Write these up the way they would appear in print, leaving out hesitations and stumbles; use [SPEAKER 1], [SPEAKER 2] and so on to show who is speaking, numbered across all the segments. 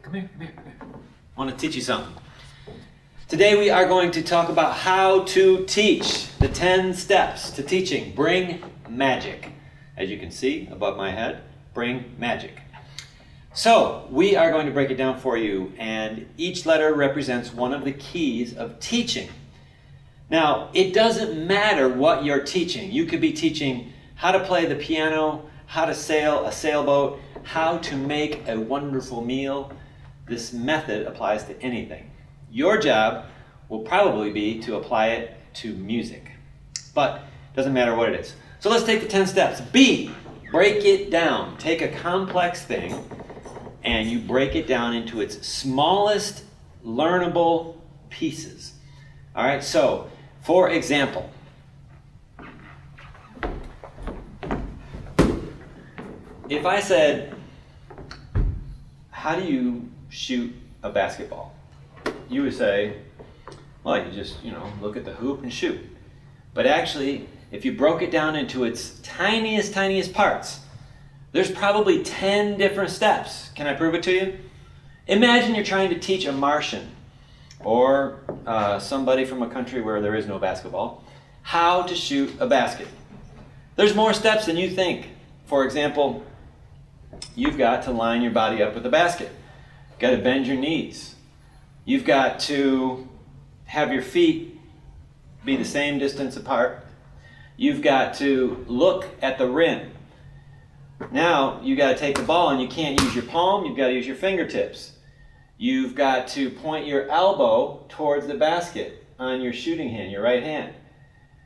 [SPEAKER 1] Come here. I want to teach you something. Today we are going to talk about how to teach. The 10 steps to teaching. Bring magic. As you can see above my head, bring magic. So we are going to break it down for you, and each letter represents one of the keys of teaching. Now, it doesn't matter what you're teaching. You could be teaching how to play the piano, how to sail a sailboat, how to make a wonderful meal. This method applies to anything. Your job will probably be to apply it to music, but it doesn't matter what it is. So let's take the 10 steps. B, break it down. Take a complex thing and you break it down into its smallest learnable pieces. All right, so for example, if I said, how do you shoot a basketball? You would say, well, you just, look at the hoop and shoot. But actually, if you broke it down into its tiniest parts, there's probably 10 different steps. Can I prove it to you? Imagine you're trying to teach a Martian or somebody from a country where there is no basketball how to shoot a basket. There's more steps than you think. For example, you've got to line your body up with a basket. You've got to bend your knees. You've got to have your feet be the same distance apart. You've got to look at the rim. Now, you've got to take the ball and you can't use your palm, you've got to use your fingertips. You've got to point your elbow towards the basket on your shooting hand, your right hand.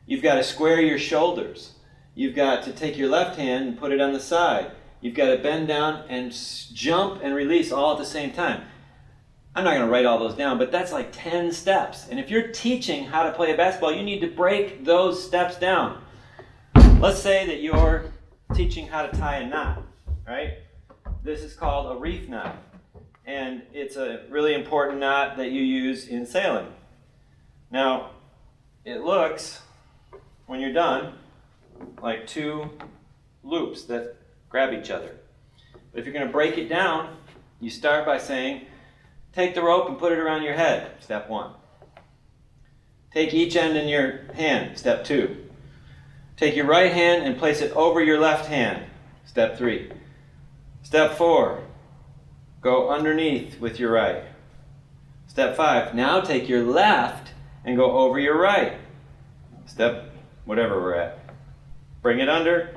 [SPEAKER 1] You've got to square your shoulders. You've got to take your left hand and put it on the side. You've got to bend down and jump and release all at the same time. I'm not going to write all those down, but that's like 10 steps. And if you're teaching how to play a basketball, you need to break those steps down. Let's say that you're teaching how to tie a knot, right? This is called a reef knot. And it's a really important knot that you use in sailing. Now, it looks, when you're done, like 2 loops that grab each other. But if you're going to break it down, you start by saying, take the rope and put it around your head, step 1. Take each end in your hand, step 2. Take your right hand and place it over your left hand, step 3. Step 4, go underneath with your right. Step 5, now take your left and go over your right. Step whatever we're at. Bring it under,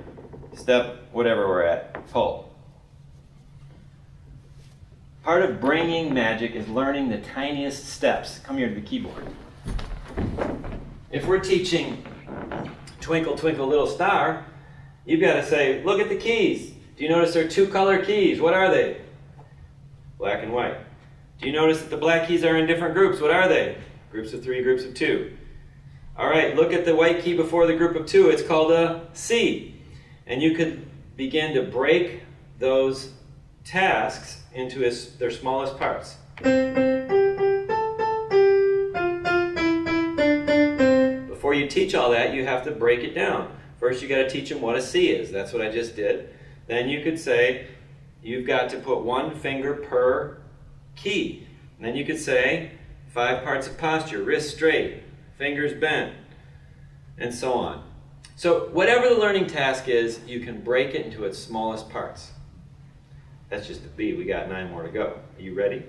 [SPEAKER 1] step whatever we're at, pull. Part of bringing magic is learning the tiniest steps. Come here to the keyboard. If we're teaching Twinkle, Twinkle, Little Star, you've got to say, look at the keys. Do you notice there are 2 color keys? What are they? Black and white. Do you notice that the black keys are in different groups? What are they? Groups of 3, groups of 2. All right, look at the white key before the group of 2. It's called a C. And you could begin to break those tasks into their smallest parts. Before you teach all that, you have to break it down. First, you got to teach them what a C is. That's what I just did. Then you could say, you've got to put 1 finger per key. And then you could say, 5 parts of posture, wrists straight, fingers bent, and so on. So whatever the learning task is, you can break it into its smallest parts. That's just the B. We got 9 more to go. Are you ready?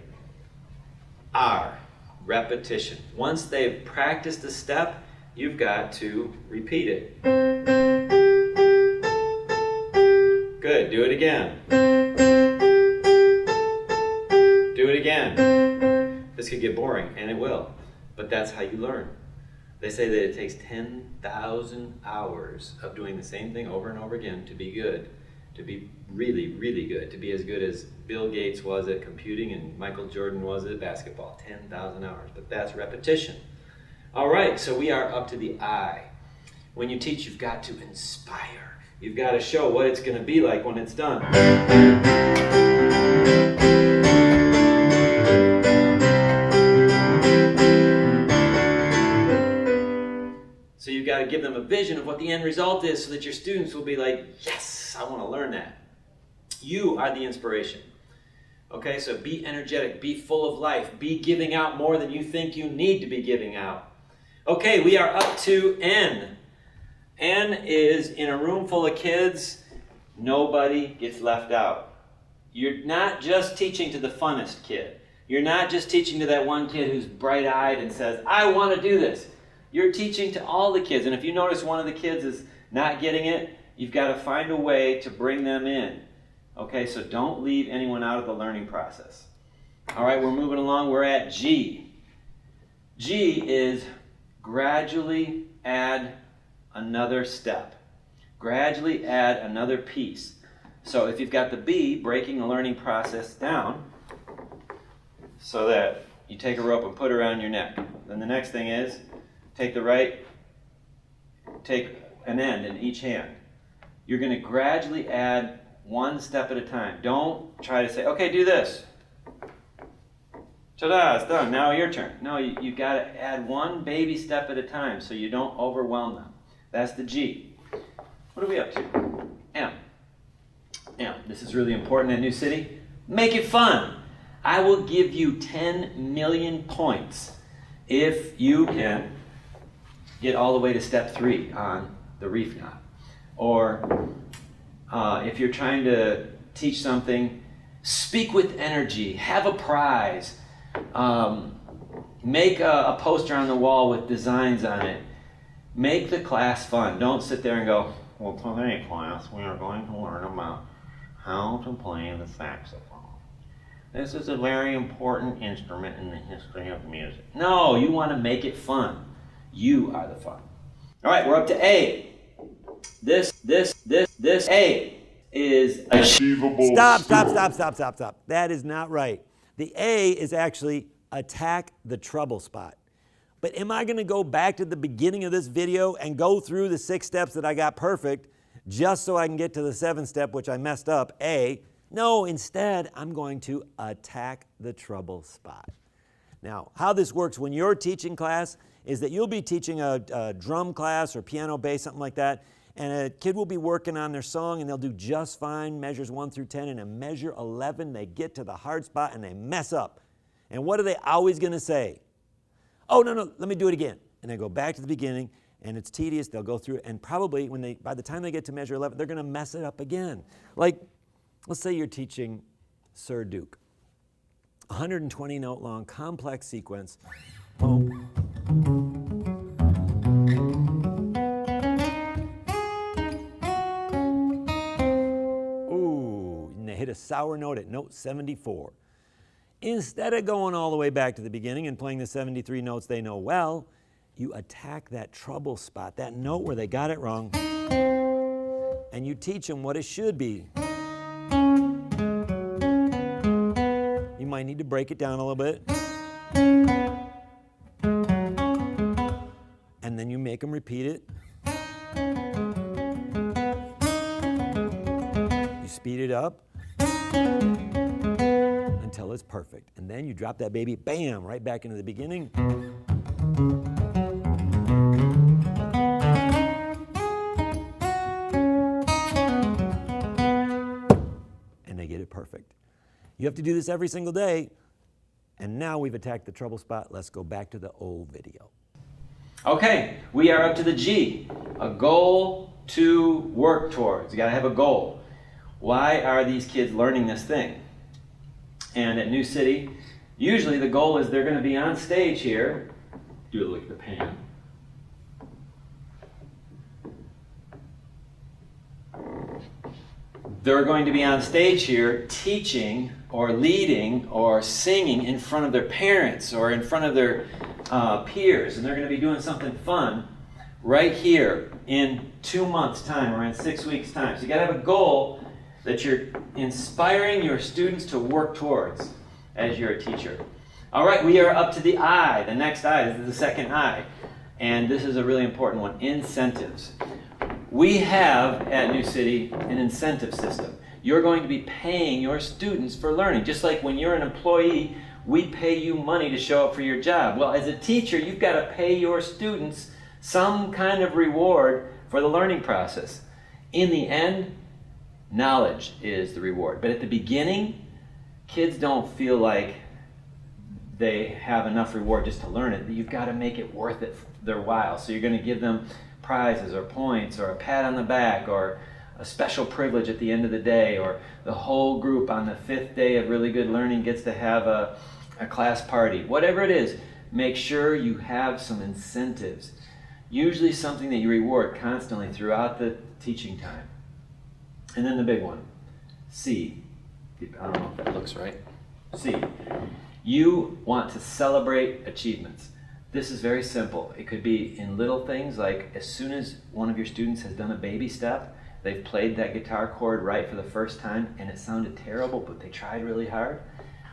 [SPEAKER 1] R, repetition. Once they've practiced a step, you've got to repeat it. Good. Do it again. Do it again. This could get boring, and it will. But that's how you learn. They say that it takes 10,000 hours of doing the same thing over and over again to be good, to be really, really good, to be as good as Bill Gates was at computing and Michael Jordan was at basketball. 10,000 hours. But that's repetition. All right, so we are up to the I. When you teach, you've got to inspire. You've got to show what it's going to be like when it's done. So you've got to give them a vision of what the end result is so that your students will be like, yes, I want to learn that. You are the inspiration. Okay, so be energetic, be full of life, be giving out more than you think you need to be giving out. Okay, we are up to N. N is in a room full of kids, nobody gets left out. You're not just teaching to the funnest kid. You're not just teaching to that one kid who's bright-eyed and says, I want to do this. You're teaching to all the kids, and if you notice one of the kids is not getting it, you've got to find a way to bring them in. Okay, so don't leave anyone out of the learning process. All right, we're moving along. We're at G. G is gradually add another step. Gradually add another piece. So if you've got the B, breaking the learning process down so that you take a rope and put it around your neck. Then the next thing is take the right, take an end in each hand. You're going to gradually add one step at a time. Don't try to say, okay, do this. Ta-da, it's done. Now your turn. No, you've got to add one baby step at a time so you don't overwhelm them. That's the G. What are we up to? M. M. This is really important at New City. Make it fun. I will give you 10 million points if you can get all the way to step 3 on the reef knot. Or if you're trying to teach something, speak with energy, have a prize, make a poster on the wall with designs on it. Make the class fun. Don't sit there and go, well, today class we are going to learn about how to play the saxophone. This is a very important instrument in the history of music. No, you want to make it fun. You are the fun. All right, we're up to A. This A is achievable.
[SPEAKER 2] Stop. That is not right. The A is actually attack the trouble spot. But am I going to go back to the beginning of this video and go through the 6 steps that I got perfect just so I can get to the 7th step, which I messed up, A? No, instead, I'm going to attack the trouble spot. Now, how this works when you're teaching class is that you'll be teaching a drum class or piano bass, something like that, and a kid will be working on their song and they'll do just fine, measures 1 through 10, and in measure 11, they get to the hard spot and they mess up. And what are they always going to say? Oh, no, let me do it again. And they go back to the beginning, and it's tedious. They'll go through it, and probably by the time they get to measure 11, they're going to mess it up again. Like, let's say you're teaching Sir Duke. 120 note long, complex sequence. Boom. Ooh, and they hit a sour note at note 74. Instead of going all the way back to the beginning and playing the 73 notes they know well, you attack that trouble spot, that note where they got it wrong, and you teach them what it should be. You might need to break it down a little bit. And then you make them repeat it. You speed it up until it's perfect. And then you drop that baby, bam, right back into the beginning. And they get it perfect. You have to do this every single day. And now we've attacked the trouble spot. Let's go back to the old video.
[SPEAKER 1] Okay, we are up to the G, a goal to work towards. You gotta have a goal. Why are these kids learning this thing? And at New City, usually the goal is they're gonna be on stage here. Do a look at the pan. They're going to be on stage here teaching or leading or singing in front of their parents or in front of their peers, and they're going to be doing something fun right here in 2 months' time or in 6 weeks' time. So you got to have a goal that you're inspiring your students to work towards as you're a teacher. All right, we are up to the I, the next I. This is the second I, and this is a really important one, incentives. We have at New City an incentive system. You're going to be paying your students for learning. Just like when you're an employee, we pay you money to show up for your job. Well, as a teacher, you've got to pay your students some kind of reward for the learning process. In the end, knowledge is the reward. But at the beginning, kids don't feel like they have enough reward just to learn it. You've got to make it worth it their while. So you're going to give them prizes or points or a pat on the back or a special privilege at the end of the day, or the whole group on the 5th day of really good learning gets to have a class party. Whatever it is, make sure you have some incentives. Usually something that you reward constantly throughout the teaching time. And then the big one, C. I don't know if that looks right. C. You want to celebrate achievements. This is very simple. It could be in little things, like as soon as one of your students has done a baby step, they've played that guitar chord right for the first time and it sounded terrible, but they tried really hard.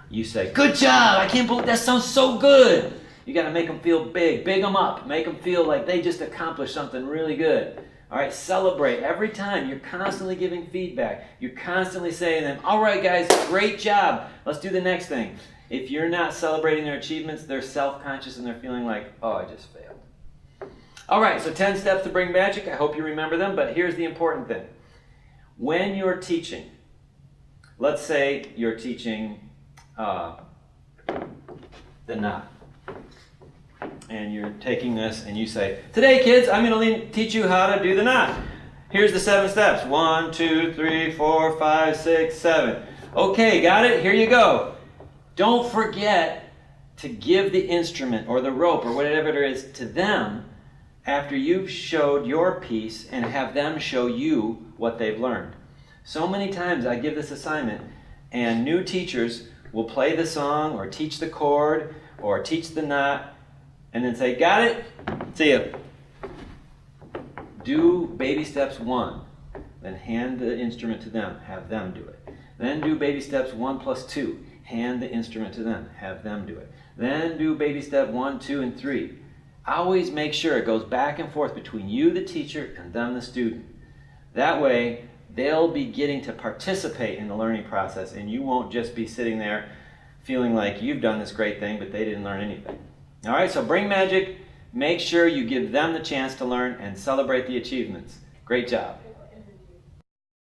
[SPEAKER 1] You say, "Good job! I can't believe that sounds so good!" You got to make them feel big. Big them up. Make them feel like they just accomplished something really good. All right, celebrate. Every time you're constantly giving feedback. You're constantly saying to them, "All right, guys, great job. Let's do the next thing." If you're not celebrating their achievements, they're self-conscious and they're feeling like, "Oh, I just failed." All right, so 10 steps to bring magic. I hope you remember them, but here's the important thing. When you're teaching, let's say you're teaching the knot. And you're taking this and you say, "Today, kids, I'm going to teach you how to do the knot. Here's the 7 steps. 1, 2, 3, 4, 5, 6, 7. Okay, got it? Here you go. Don't forget to give the instrument or the rope or whatever it is to them after you've showed your piece and have them show you what they've learned." So many times I give this assignment and new teachers will play the song or teach the chord or teach the knot and then say, "Got it? See ya." Do baby steps 1, then hand the instrument to them, have them do it. Then do baby steps 1 plus 2, hand the instrument to them, have them do it. Then do baby step 1, 2, and 3. Always make sure it goes back and forth between you, the teacher, and them, the student. That way, they'll be getting to participate in the learning process, and you won't just be sitting there feeling like you've done this great thing, but they didn't learn anything. All right, so bring magic. Make sure you give them the chance to learn and celebrate the achievements. Great job.